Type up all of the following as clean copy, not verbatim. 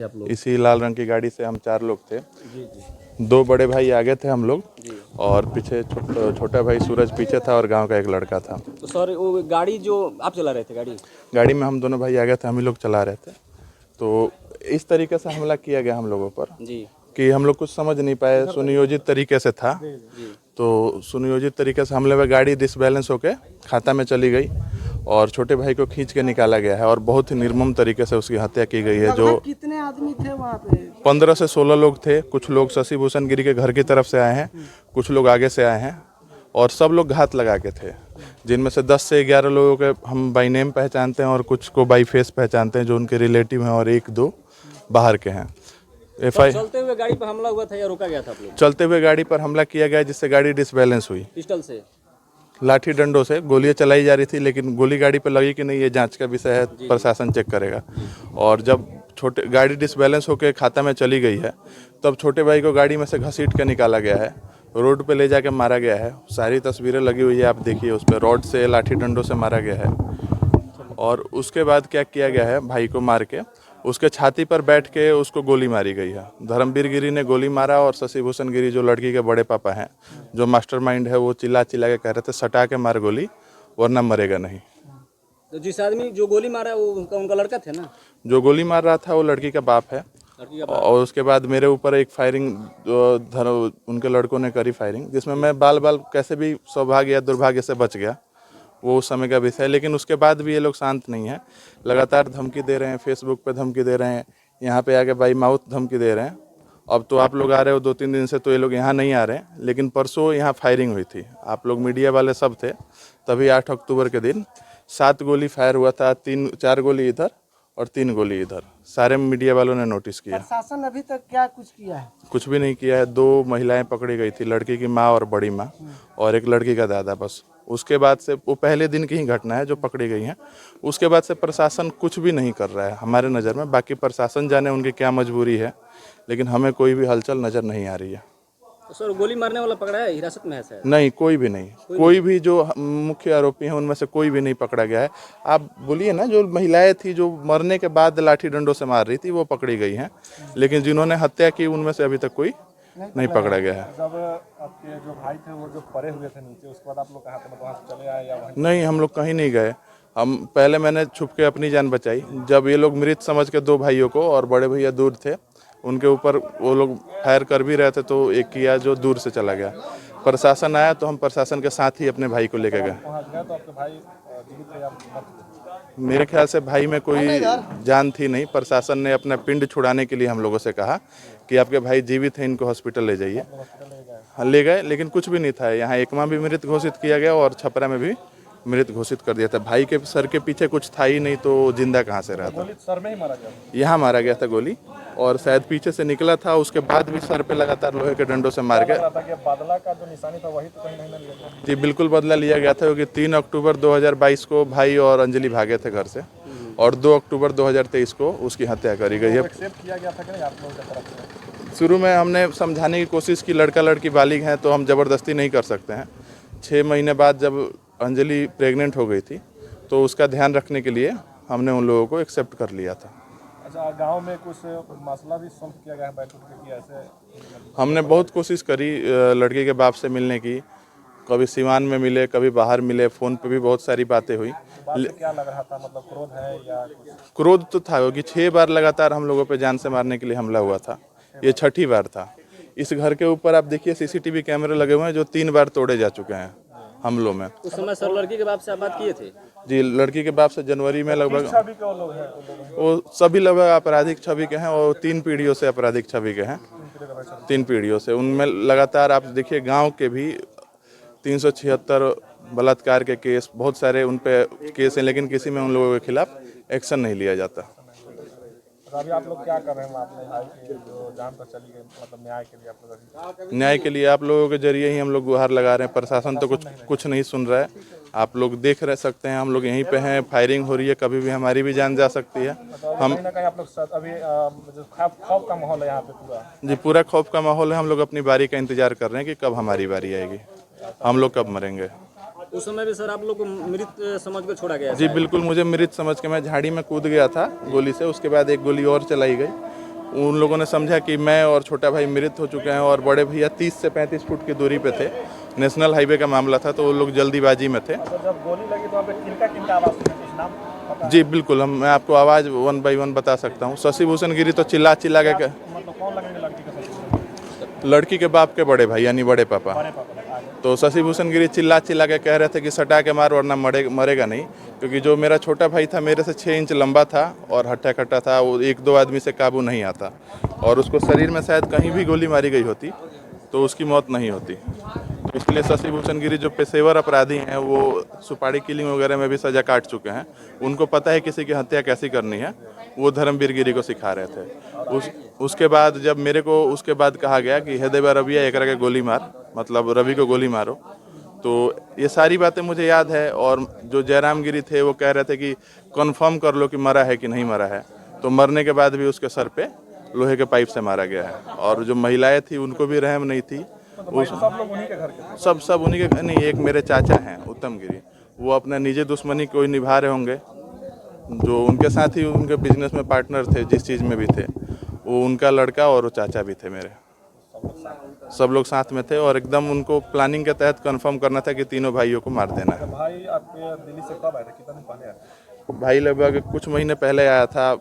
आप लोग इसी लाल रंग की गाड़ी से हम 4 लोग थे। जी जी 2 बड़े भाई आगे थे हम लोग, जी। और पीछे छोटा भाई सूरज पीछे था और गांव का एक लड़का था। तो सर वो गाड़ी जो आप चला रहे थे गाड़ी? गाड़ी में हम दोनों भाई आगे थे, हम ही लोग चला रहे थे। तो इस तरीके से हमला किया गया हम लोगों पर जी कि हम लोग कुछ समझ नहीं पाए। सुनियोजित तरीके से था, जी। तो सुनियोजित तरीके से हमले में गाड़ी डिसबैलेंस होकर खाता में चली गई और छोटे भाई को खींच के निकाला गया है और बहुत ही निर्मम तरीके से उसकी हत्या की गई है। जो कितने आदमी थे वहाँ पे? 15 से 16 लोग थे। कुछ लोग शशि भूषण गिरी के घर की तरफ से आए हैं, कुछ लोग आगे से आए हैं, और सब लोग घात लगा के थे, जिनमें से 10 से 11 लोगों के हम बाई नेम पहचानते हैं और कुछ को बाई फेस पहचानते हैं जो उनके रिलेटिव हैं, और 1-2 बाहर के हैं। चलते हुए गाड़ी पर हमला हुआ था या रोका गया था आप लोग? चलते हुए गाड़ी पर हमला किया गया जिससे गाड़ी डिसबैलेंस हुई। पिस्टल से? लाठी डंडों से गोलियां चलाई जा रही थी, लेकिन गोली गाड़ी पर लगी कि नहीं ये जांच का विषय है, प्रशासन चेक करेगा। और जब छोटे गाड़ी डिसबैलेंस होकर खाता में चली गई है, तब छोटे भाई को गाड़ी में से घसीट के निकाला गया है, रोड पे ले जाके मारा गया है। सारी तस्वीरें लगी हुई है, आप देखिए, उस पर रॉड से लाठी डंडों से मारा गया है। और उसके बाद क्या किया गया है, भाई को मार के उसके छाती पर बैठ के उसको गोली मारी गई है। धर्मवीर गिरी ने गोली मारा और शशि भूषण गिरी जो लड़की के बड़े पापा हैं, जो मास्टरमाइंड है, वो चिल्ला चिल्ला के कह रहे थे सटा के मार गोली वरना मरेगा नहीं। तो जिस आदमी जो गोली मारा वो उनका लड़का थे ना? जो गोली मार रहा था वो लड़की का बाप है। लड़की का बाप? और उसके बाद मेरे ऊपर एक फायरिंग उनके लड़कों ने करी फायरिंग, जिसमें मैं बाल कैसे भी सौभाग्य या दुर्भाग्य से बच गया, वो उस समय का विषय है। लेकिन उसके बाद भी ये लोग शांत नहीं हैं, लगातार धमकी दे रहे हैं, फेसबुक पे धमकी दे रहे हैं, यहाँ पे आके बाई माउथ धमकी दे रहे हैं। अब तो आप लोग आ रहे हो 2-3 दिन से, तो ये लोग यहाँ नहीं आ रहे हैं, लेकिन परसों यहाँ फायरिंग हुई थी। आप लोग मीडिया वाले सब थे तभी। 8 अक्टूबर के दिन 7 गोली फायर हुआ था, 4 गोली इधर और 3 गोली इधर। सारे मीडिया वालों ने नोटिस किया। प्रशासन अभी तक क्या कुछ किया है? कुछ भी नहीं किया है। 2 महिलाएं पकड़ी गई थी, लड़की की माँ और बड़ी माँ, और एक लड़की का दादा, बस। उसके बाद से, वो पहले दिन की ही घटना है जो पकड़ी गई हैं, उसके बाद से प्रशासन कुछ भी नहीं कर रहा है हमारे नज़र में। बाकी प्रशासन जाने उनकी क्या मजबूरी है, लेकिन हमें कोई भी हलचल नज़र नहीं आ रही है। तो सर गोली मारने वाला पकड़ा है, हिरासत में है सर? नहीं, कोई भी नहीं। कोई भी जो मुख्य आरोपी हैं उनमें से कोई भी नहीं पकड़ा गया है। आप बोलिए ना, जो महिलाएं थी जो मरने के बाद लाठी डंडों से मार रही थी, वो पकड़ी गई हैं, लेकिन जिन्होंने हत्या की उनमें से अभी तक कोई नहीं पकड़ा गया है। जब आपके जो भाई थे वो जो पड़े हुए थे नीचे, उसके बाद आप लोग कहाँ थे? मतलब वहाँ से चले आए या वहीं? नहीं, हम लोग कहीं नहीं गए। हम पहले, मैंने छुप के अपनी जान बचाई। जब ये लोग मृत समझ के 2 भाइयों को, और बड़े भैया दूर थे, उनके ऊपर वो लोग फायर कर भी रहे थे, तो एक किया जो दूर से चला गया। प्रशासन आया तो हम प्रशासन के साथ ही अपने भाई को लेके गए। वहाँ गए तो आपके भाई जीवित थे या मर चुके थे? मेरे ख्याल से भाई में कोई जान थी नहीं। प्रशासन ने अपना पिंड छुड़ाने के लिए हम लोगों से कहा कि आपके भाई जीवित हैं, इनको हॉस्पिटल ले जाइए। हाँ, ले गए, लेकिन कुछ भी नहीं था। यहाँ एकमा भी मृत घोषित किया गया और छपरा में भी मृत घोषित कर दिया था। भाई के सर के पीछे कुछ था ही नहीं, तो जिंदा कहाँ से रहा था? गोली सर में ही मारा गया? यहाँ मारा गया था गोली, और शायद पीछे से निकला था, उसके बाद भी सर पे लगातार लोहे के डंडों से मार के। कि बादला का जो निशानी था वही तो कहीं नहीं लिया गया? जी बिल्कुल, बदला लिया गया था, क्योंकि 3 अक्टूबर 2022 को भाई और अंजलि भागे थे घर से, और 2 अक्टूबर 2023 को उसकी हत्या करी गई है। एक्सेप्ट किया गया था कि नहीं आप लोगों की तरफ से? शुरू में हमने समझाने की कोशिश की, लड़का लड़की बालिग हैं तो हम ज़बरदस्ती नहीं कर सकते हैं। 6 महीने बाद जब अंजलि प्रेग्नेंट हो गई थी, तो उसका ध्यान रखने के लिए हमने उन लोगों को एक्सेप्ट कर लिया था। अच्छा, गांव में कुछ मसला भी सॉल्व किया गया है बैठ उठ के कि ऐसे? हमने बहुत कोशिश करी लड़की के बाप से मिलने की। कभी सिवान में मिले, कभी बाहर मिले, फ़ोन पे भी बहुत सारी बातें हुई। बात से क्या लग रहा था? मतलब क्रोध है या कुछ? क्रोध तो था, क्योंकि 6 बार लगातार हम लोगों पे जान से मारने के लिए हमला हुआ था, ये 6ठी बार था। इस घर के ऊपर आप देखिए CCTV कैमरे लगे हुए हैं जो 3 बार तोड़े जा चुके हैं हमलों में। उस समय सर लड़की के बाप से आप बात किए थे? जी, लड़की के बाप से जनवरी में लगभग, छवि के वो लोग हैं? वो सभी लगभग आपराधिक छवि के हैं, और 3 पीढ़ियों से आपराधिक छवि के हैं। 3 पीढ़ियों से उनमें लगातार आप देखिए, गांव के भी 376 बलात्कार के केस, बहुत सारे उन पे केस हैं, लेकिन किसी में उन लोगों के खिलाफ एक्शन नहीं लिया जाता। तो अभी आप लोग क्या कर रहे हैं अपने भाई की जो जान पर चली गई, मतलब न्याय के लिए आप लोग? न्याय के लिए आप लोगों के जरिए ही हम लोग गुहार लगा रहे हैं। प्रशासन तो कुछ नहीं सुन रहा है। आप लोग देख रह सकते हैं, हम लोग यहीं पे हैं, फायरिंग हो रही है, कभी भी हमारी भी जान जा सकती है। हम कहीं ना कहीं आप लोग अभी जो खौफ का माहौल है यहाँ पे पूरा? जी, पूरा खौफ का माहौल है। हम लोग अपनी बारी का इंतजार कर रहे हैं कि कब हमारी बारी आएगी, हम लोग कब मरेंगे। उस समय भी सर आप लोग को मृत समझ कर छोड़ा गया? जी बिल्कुल, मुझे मृत समझ के मैं झाड़ी में कूद गया था गोली से। उसके बाद एक गोली और चलाई गई, उन लोगों ने समझा कि मैं और छोटा भाई मृत हो चुके हैं और बड़े भैया 30 से 35 फुट की दूरी पे थे। नेशनल हाईवे का मामला था तो वो लोग जल्दीबाजी में थे। तो जब गोली लगी तो वहाँ पे किनका आवाज़ सुना, कुछ नाम पता है? जी बिल्कुल, मैं आपको आवाज़ 1 बाई 1 बता सकता हूँ। शशि भूषण गिरी तो चिल्ला के मतलब कौन लगेंगे लड़की का ससुर? लड़की के बाप के बड़े भाई यानी बड़े पापा। बड़े पापा ने आगे। तो शशि भूषण गिरी चिल्ला के कह रहे थे कि सटा के मार वरना मरेगा नहीं, क्योंकि जो मेरा छोटा भाई था मेरे से 6 इंच लंबा था और हट्टा कट्टा था, वो 1-2 आदमी से काबू नहीं आता और उसको शरीर में शायद कहीं भी गोली मारी गई होती तो उसकी मौत नहीं होती। तो इसलिए शशि भूषण गिरी जो पेशेवर अपराधी हैं वो सुपारी किलिंग वगैरह में भी सजा काट चुके हैं, उनको पता है किसी की हत्या कैसी करनी है, वो धर्मवीर गिरी को सिखा रहे थे। उसके बाद जब मेरे को उसके बाद कहा गया कि हे देवा रविया एकरा के गोली मार, मतलब रवि को गोली मारो, तो ये सारी बातें मुझे याद है। और जो जयराम गिरी थे वो कह रहे थे कि कंफर्म कर लो कि मरा है कि नहीं मरा है, तो मरने के बाद भी उसके सर पे लोहे के पाइप से मारा गया है। और जो महिलाएं थी उनको भी रहम नहीं थी। सब लोग उन्हीं के घर के थे? सब उन्हीं के नहीं, एक मेरे चाचा हैं उत्तम गिरी, वो अपने निजी दुश्मनी कोई निभा रहे होंगे, जो उनके साथ ही उनके बिजनेस में पार्टनर थे, जिस चीज़ में भी थे, वो उनका लड़का और वो चाचा भी थे मेरे। सब लोग साथ में थे और एकदम उनको प्लानिंग के तहत कंफर्म करना था कि तीनों भाइयों को मार देना है। भाई आपके दिल्ली से कब आए थे, कितने दिन पहले आए थे? भाई लगभग कुछ महीने पहले आया था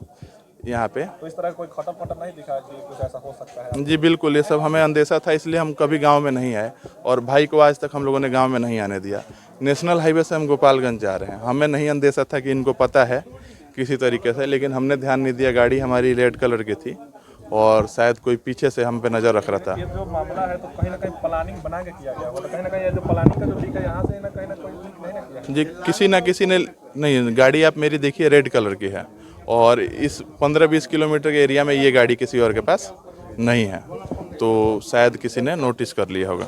यहाँ पे। तो इस तरह कोई खटम नहीं दिखा कि कुछ ऐसा हो सकता है? जी बिल्कुल, ये सब हमें अंदेशा था, इसलिए हम कभी गांव में नहीं आए और भाई को आज तक हम लोगों ने गांव में नहीं आने दिया। नेशनल हाईवे से हम गोपालगंज जा रहे हैं, हमें नहीं अंदेशा था कि इनको पता है किसी तरीके से, लेकिन हमने ध्यान नहीं दिया। गाड़ी हमारी रेड कलर की थी और शायद कोई पीछे से हम पे नज़र रख रहा था। ये जो मामला है तो कहीं ना कहीं प्लानिंग बना के किया गया होगा, तो कहीं ना कहीं ये जो प्लानिंग का जो लीक है यहाँ से ना कहीं ना कोई लीक नहीं ना किया? जी किसी ने नहीं, गाड़ी आप मेरी देखिए रेड कलर की है और इस 15-20 किलोमीटर के एरिया में ये गाड़ी किसी और के पास नहीं है, तो शायद किसी ने नोटिस कर लिया होगा।